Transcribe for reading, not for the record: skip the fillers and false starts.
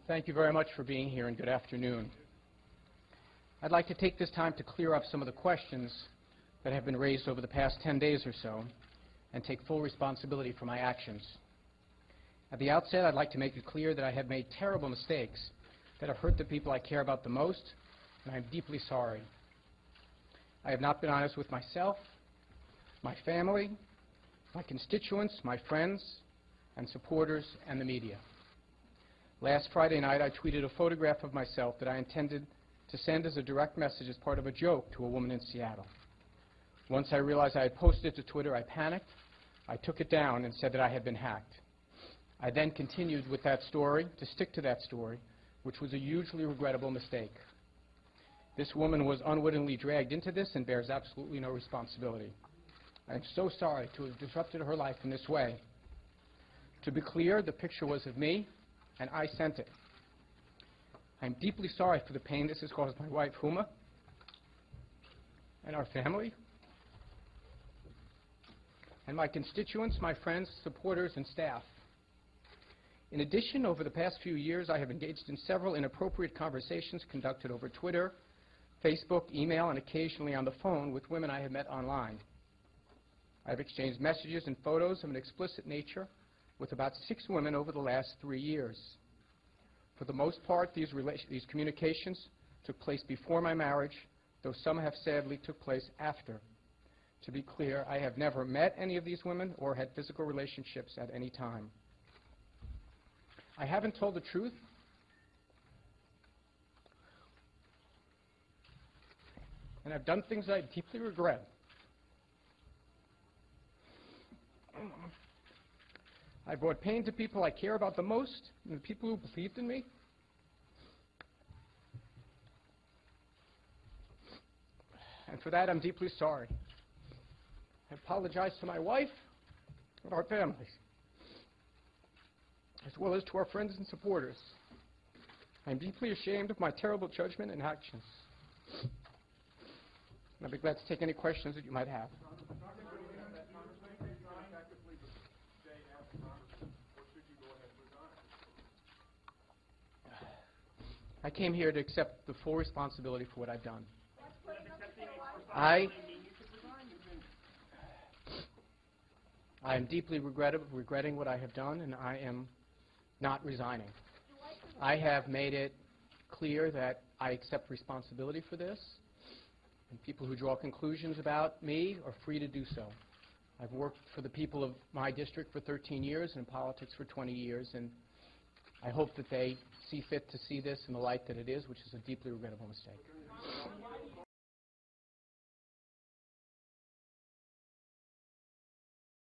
Thank you very much for being here, and good afternoon. I'd like to take this time to clear up some of the questions that have been raised over the past 10 days or so and take full responsibility for my actions. At the outset, I'd like to make it clear that I have made terrible mistakes that have hurt the people I care about the most, and I'm deeply sorry. I have not been honest with myself, my family, my constituents, my friends, and supporters, and the media. Last Friday night, I tweeted a photograph of myself that I intended to send as a direct message as part of a joke to a woman in Seattle. Once I realized I had posted it to Twitter, I panicked. I took it down and said that I had been hacked. I then continued with that story, to stick to that story, which was a hugely regrettable mistake. This woman was unwittingly dragged into this and bears absolutely no responsibility. I am so sorry to have disrupted her life in this way. To be clear, the picture was of me, and I sent it. I'm deeply sorry for the pain this has caused my wife, Huma, and our family, and my constituents, my friends, supporters, and staff. In addition, over the past few years, I have engaged in several inappropriate conversations conducted over Twitter, Facebook, email, and occasionally on the phone with women I have met online. I have exchanged messages and photos of an explicit nature with about 6 women over the last 3 years. For the most part, these communications took place before my marriage, though some have sadly took place after. To be clear, I have never met any of these women or had physical relationships at any time. I haven't told the truth. And I've done things I deeply regret. I brought pain to people I care about the most and the people who believed in me. And for that, I'm deeply sorry. I apologize to my wife and our families, as well as to our friends and supporters. I'm deeply ashamed of my terrible judgment and actions. And I'd be glad to take any questions that you might have. I came here to accept the full responsibility for what I've done. I am deeply regretting what I have done, and I am not resigning. I have made it clear that I accept responsibility for this, and people who draw conclusions about me are free to do so. I've worked for the people of my district for 13 years and in politics for 20 years, and I hope that they see fit to see this in the light that it is, which is a deeply regrettable mistake.